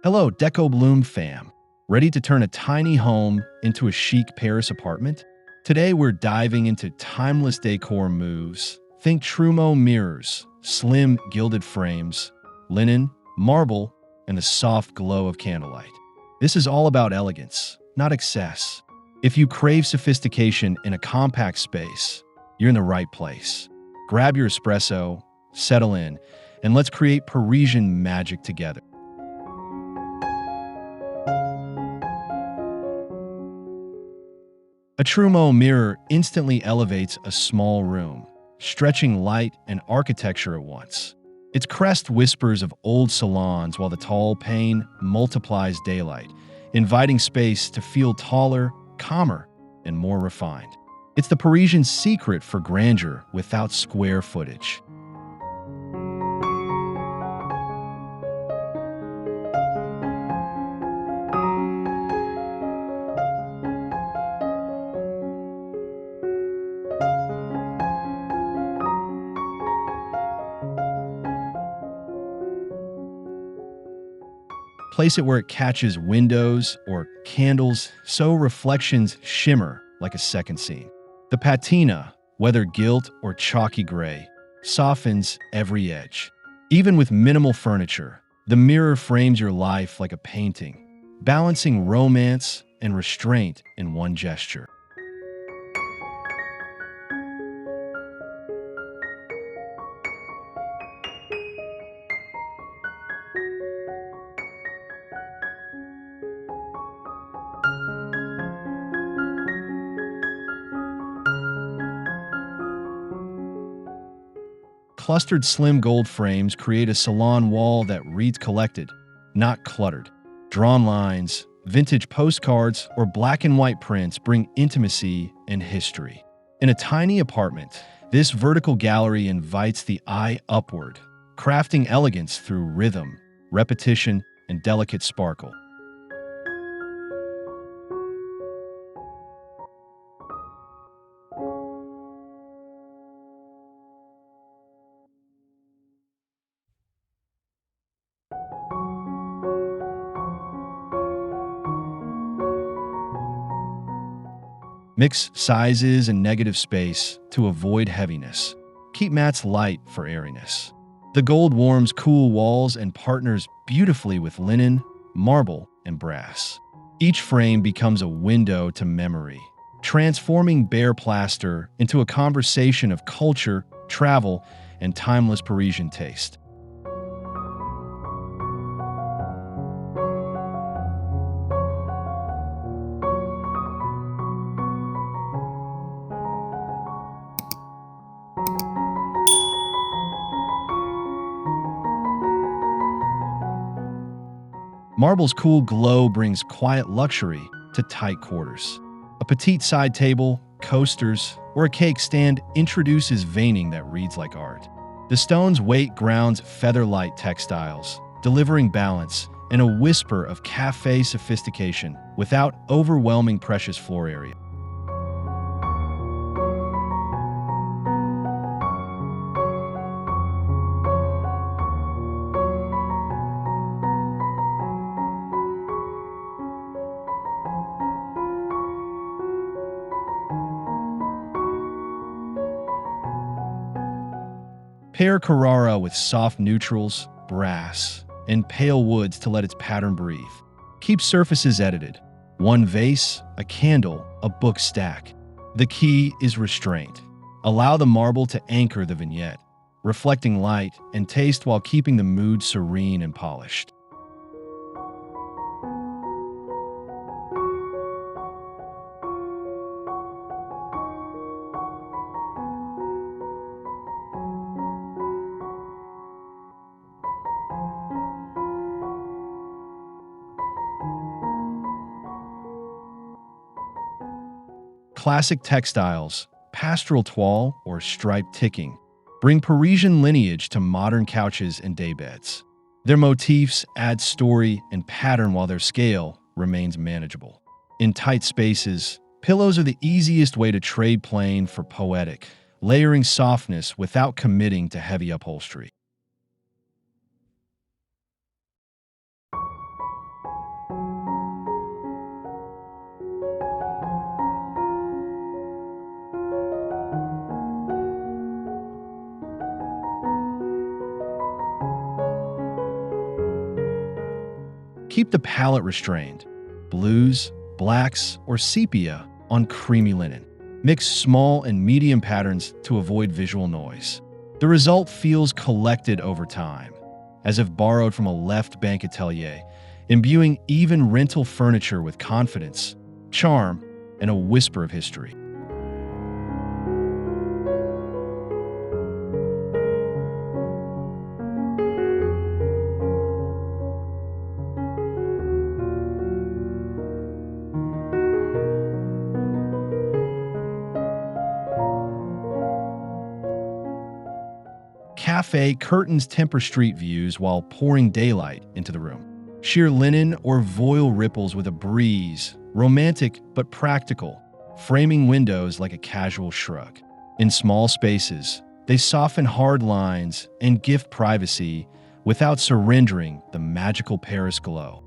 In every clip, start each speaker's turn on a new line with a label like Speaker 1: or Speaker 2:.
Speaker 1: Hello, Decobloom fam. Ready to turn a tiny home into a chic Paris apartment? Today we're diving into timeless decor moves. Think Trumeau mirrors, slim gilded frames, linen, marble, and the soft glow of candlelight. This is all about elegance, not excess. If you crave sophistication in a compact space, you're in the right place. Grab your espresso, settle in, and let's create Parisian magic together. A Trumeau mirror instantly elevates a small room, stretching light and architecture at once. Its crest whispers of old salons while the tall pane multiplies daylight, inviting space to feel taller, calmer, and more refined. It's the Parisian secret for grandeur without square footage. Place it where it catches windows or candles so reflections shimmer like a second scene. The patina, whether gilt or chalky gray, softens every edge. Even with minimal furniture, the mirror frames your life like a painting, balancing romance and restraint in one gesture. Clustered slim gold frames create a salon wall that reads collected, not cluttered. Drawn lines, vintage postcards, or black and white prints bring intimacy and history. In a tiny apartment, this vertical gallery invites the eye upward, crafting elegance through rhythm, repetition, and delicate sparkle. Mix sizes and negative space to avoid heaviness. Keep mats light for airiness. The gold warms cool walls and partners beautifully with linen, marble, and brass. Each frame becomes a window to memory, transforming bare plaster into a conversation of culture, travel, and timeless Parisian taste. Marble's cool glow brings quiet luxury to tight quarters. A petite side table, coasters, or a cake stand introduces veining that reads like art. The stone's weight grounds feather-light textiles, delivering balance and a whisper of cafe sophistication without overwhelming precious floor area. Pair Carrara with soft neutrals, brass, and pale woods to let its pattern breathe. Keep surfaces edited. One vase, a candle, a book stack. The key is restraint. Allow the marble to anchor the vignette, reflecting light and taste while keeping the mood serene and polished. Classic textiles, pastoral toile or striped ticking, bring Parisian lineage to modern couches and daybeds. Their motifs add story and pattern while their scale remains manageable. In tight spaces, pillows are the easiest way to trade plain for poetic, layering softness without committing to heavy upholstery. Keep the palette restrained. Blues, blacks, or sepia on creamy linen. Mix small and medium patterns to avoid visual noise. The result feels collected over time, as if borrowed from a left bank atelier, imbuing even rental furniture with confidence, charm, and a whisper of history. Café Curtains temper street views while pouring daylight into the room. Sheer linen or voile ripples with a breeze, romantic but practical, framing windows like a casual shrug. In small spaces, they soften hard lines and gift privacy without surrendering the magical Paris glow.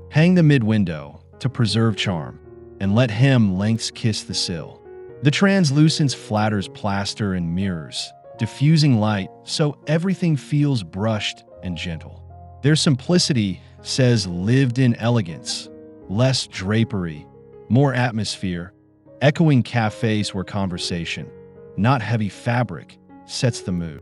Speaker 1: Hang the mid-window to preserve charm, and let hem lengths kiss the sill. The translucence flatters plaster and mirrors, diffusing light so everything feels brushed and gentle. Their simplicity says lived-in elegance, less drapery, more atmosphere, echoing cafes where conversation, not heavy fabric, sets the mood.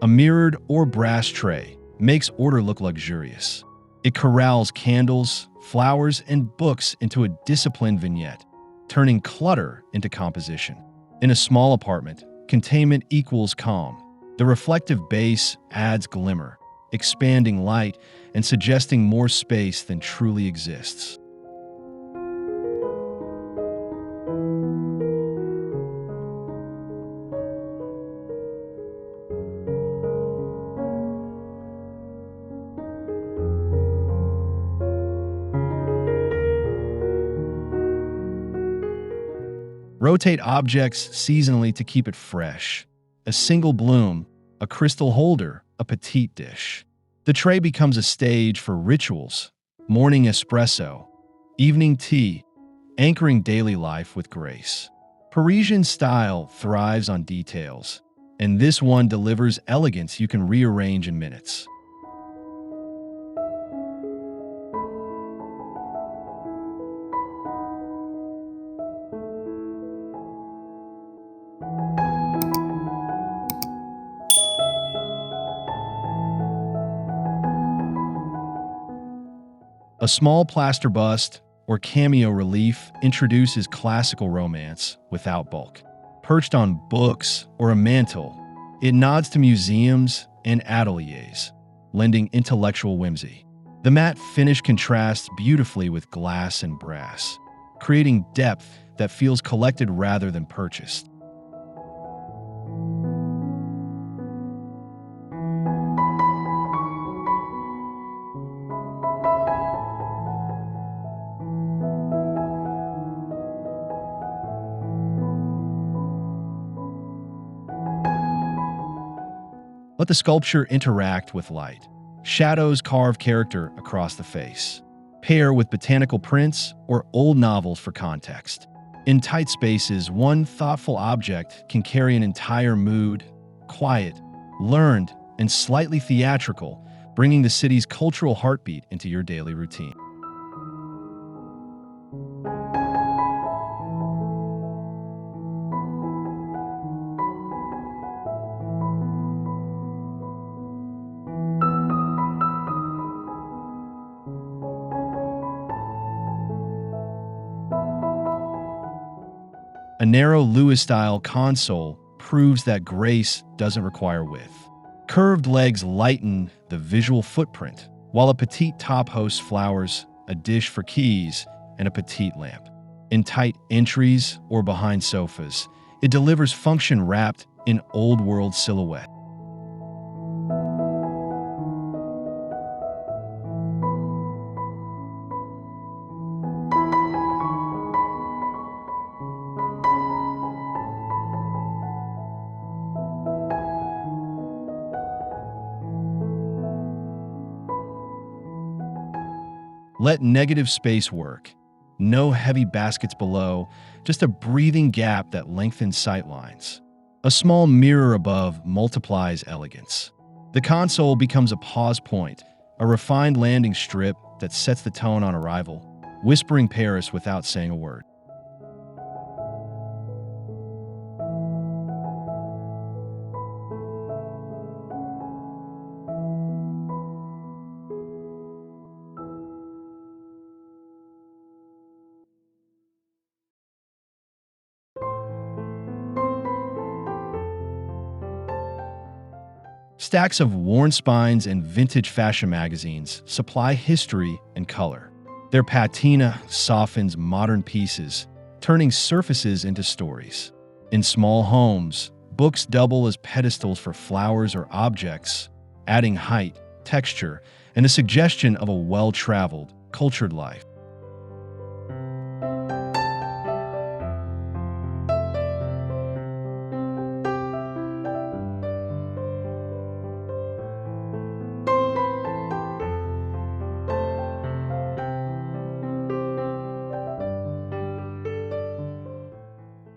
Speaker 1: A mirrored or brass tray makes order look luxurious. It corrals candles, flowers, and books into a disciplined vignette, turning clutter into composition. In a small apartment, containment equals calm. The reflective base adds glimmer, expanding light and suggesting more space than truly exists. Rotate objects seasonally to keep it fresh. A single bloom, a crystal holder, a petite dish. The tray becomes a stage for rituals, morning espresso, evening tea, anchoring daily life with grace. Parisian style thrives on details, and this one delivers elegance you can rearrange in minutes. A small plaster bust or cameo relief introduces classical romance without bulk. Perched on books or a mantle, it nods to museums and ateliers, lending intellectual whimsy. The matte finish contrasts beautifully with glass and brass, creating depth that feels collected rather than purchased. Let the sculpture interact with light. Shadows carve character across the face. Pair with botanical prints or old novels for context. In tight spaces, one thoughtful object can carry an entire mood, quiet, learned, and slightly theatrical, bringing the city's cultural heartbeat into your daily routine. A narrow Louis-style console proves that grace doesn't require width. Curved legs lighten the visual footprint, while a petite top hosts flowers, a dish for keys, and a petite lamp. In tight entries or behind sofas, it delivers function wrapped in old-world silhouette. Let negative space work. No heavy baskets below, just a breathing gap that lengthens sightlines. A small mirror above multiplies elegance. The console becomes a pause point, a refined landing strip that sets the tone on arrival, whispering Paris without saying a word. Stacks of worn spines and vintage fashion magazines supply history and color. Their patina softens modern pieces, turning surfaces into stories. In small homes, books double as pedestals for flowers or objects, adding height, texture, and a suggestion of a well-traveled, cultured life.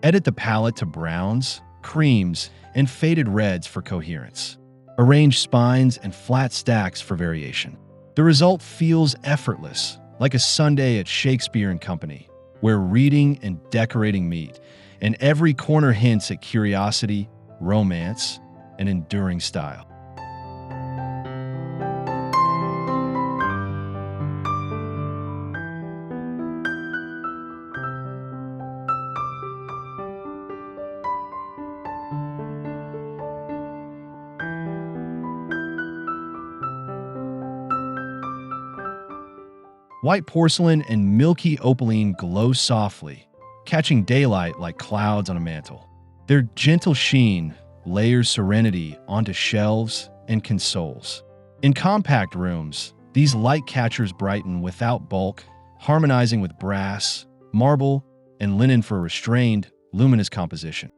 Speaker 1: Edit the palette to browns, creams, and faded reds for coherence. Arrange spines and flat stacks for variation. The result feels effortless, like a Sunday at Shakespeare and Company, where reading and decorating meet, and every corner hints at curiosity, romance, and enduring style. White porcelain and milky opaline glow softly, catching daylight like clouds on a mantle. Their gentle sheen layers serenity onto shelves and consoles. In compact rooms, these light catchers brighten without bulk, harmonizing with brass, marble, and linen for restrained, luminous composition.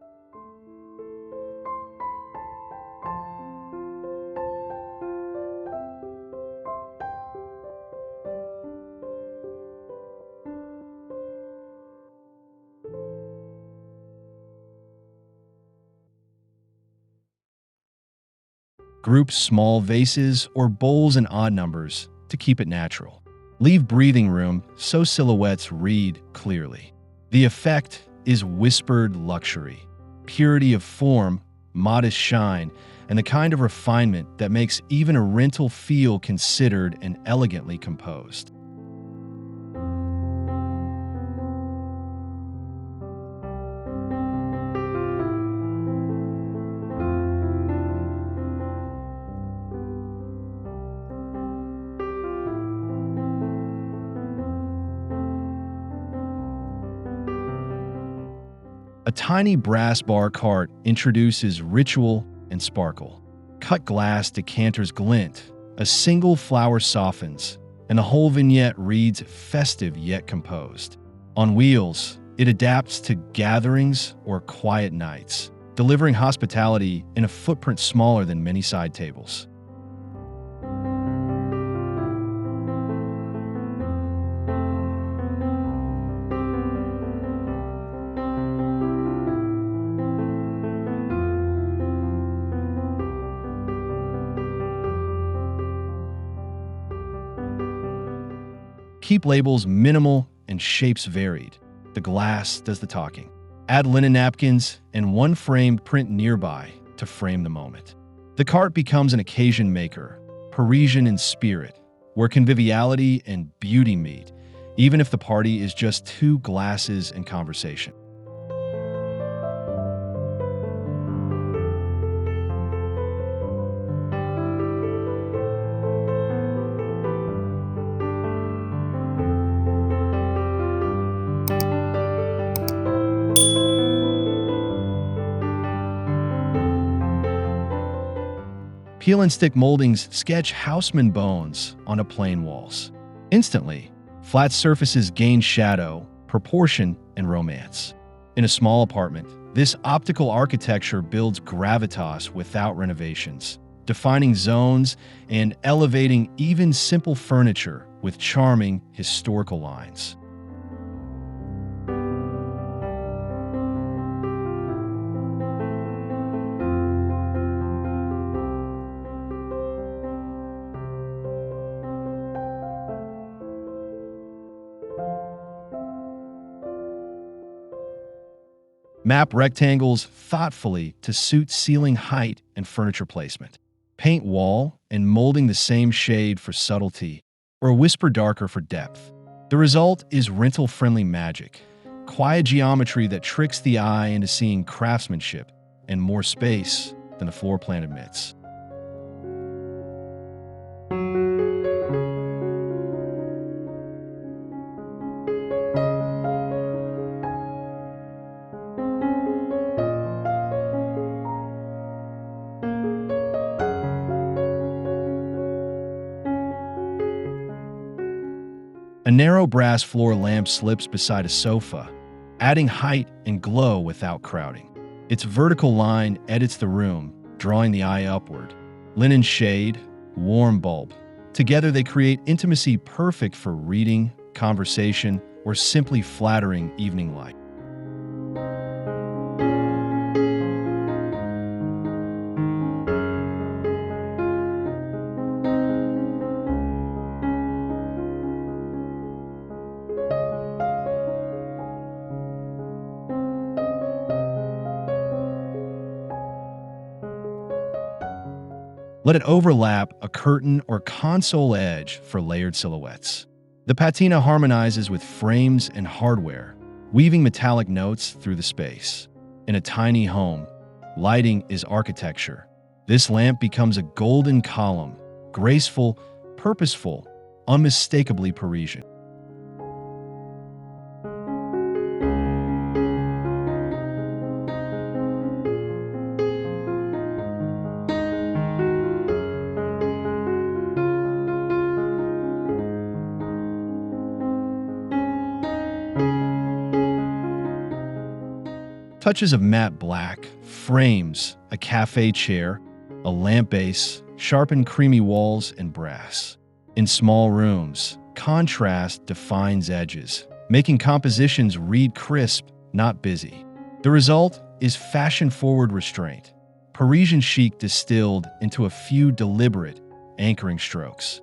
Speaker 1: Group small vases or bowls in odd numbers to keep it natural. Leave breathing room so silhouettes read clearly. The effect is whispered luxury, purity of form, modest shine, and the kind of refinement that makes even a rental feel considered and elegantly composed. A tiny brass bar cart introduces ritual and sparkle. Cut glass decanters glint, a single flower softens, and the whole vignette reads festive yet composed. On wheels, it adapts to gatherings or quiet nights, delivering hospitality in a footprint smaller than many side tables. Keep labels minimal and shapes varied. The glass does the talking. Add linen napkins and one framed print nearby to frame the moment. The cart becomes an occasion maker, Parisian in spirit, where conviviality and beauty meet, even if the party is just two glasses and conversation. Peel and stick moldings sketch houseman bones onto plain walls. Instantly, flat surfaces gain shadow, proportion, and romance. In a small apartment, this optical architecture builds gravitas without renovations, defining zones and elevating even simple furniture with charming historical lines. Map rectangles thoughtfully to suit ceiling height and furniture placement. Paint wall and molding the same shade for subtlety, or whisper darker for depth. The result is rental-friendly magic, quiet geometry that tricks the eye into seeing craftsmanship and more space than the floor plan admits. A narrow brass floor lamp slips beside a sofa, adding height and glow without crowding. Its vertical line edits the room, drawing the eye upward. Linen shade, warm bulb. Together they create intimacy perfect for reading, conversation, or simply flattering evening light. Let it overlap a curtain or console edge for layered silhouettes. The patina harmonizes with frames and hardware, weaving metallic notes through the space. In a tiny home, lighting is architecture. This lamp becomes a golden column, graceful, purposeful, unmistakably Parisian. Touches of matte black, frames, a cafe chair, a lamp base, sharpened creamy walls, and brass. In small rooms, contrast defines edges, making compositions read crisp, not busy. The result is fashion-forward restraint, Parisian chic distilled into a few deliberate, anchoring strokes.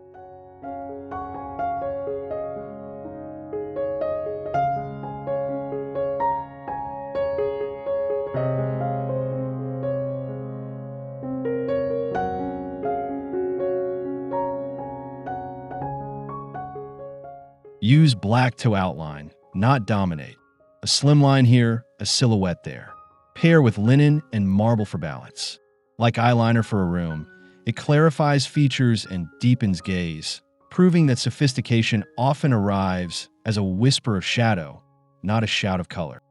Speaker 1: Use black to outline, not dominate. A slim line here, a silhouette there. Pair with linen and marble for balance. Like eyeliner for a room, it clarifies features and deepens gaze, proving that sophistication often arrives as a whisper of shadow, not a shout of color.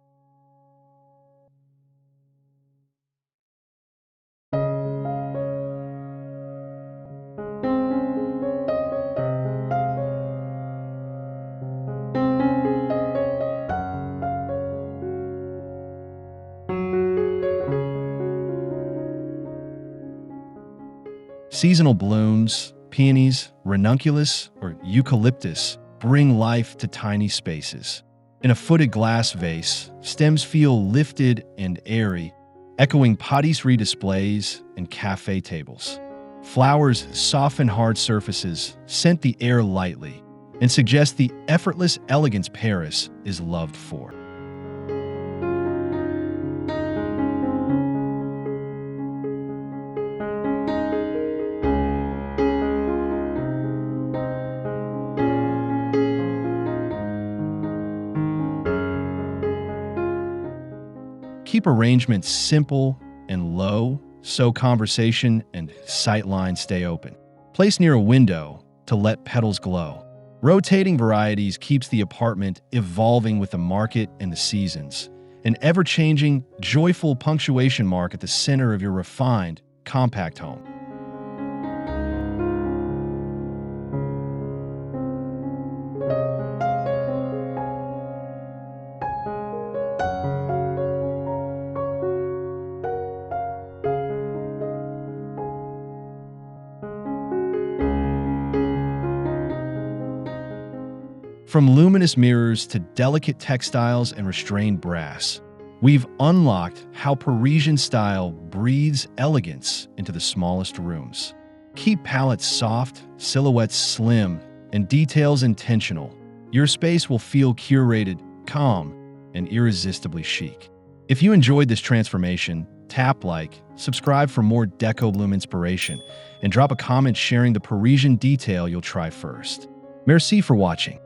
Speaker 1: Seasonal blooms, peonies, ranunculus, or eucalyptus bring life to tiny spaces. In a footed glass vase, stems feel lifted and airy, echoing patisserie displays and cafe tables. Flowers soften hard surfaces, scent the air lightly, and suggest the effortless elegance Paris is loved for. Keep arrangements simple and low so conversation and sightline stay open. Place near a window to let petals glow. Rotating varieties keeps the apartment evolving with the market and the seasons. An ever-changing, joyful punctuation mark at the center of your refined, compact home. From luminous mirrors to delicate textiles and restrained brass, we've unlocked how Parisian style breathes elegance into the smallest rooms. Keep palettes soft, silhouettes slim, and details intentional. Your space will feel curated, calm, and irresistibly chic. If you enjoyed this transformation, tap like, subscribe for more Decobloom inspiration, and drop a comment sharing the Parisian detail you'll try first. Merci for watching.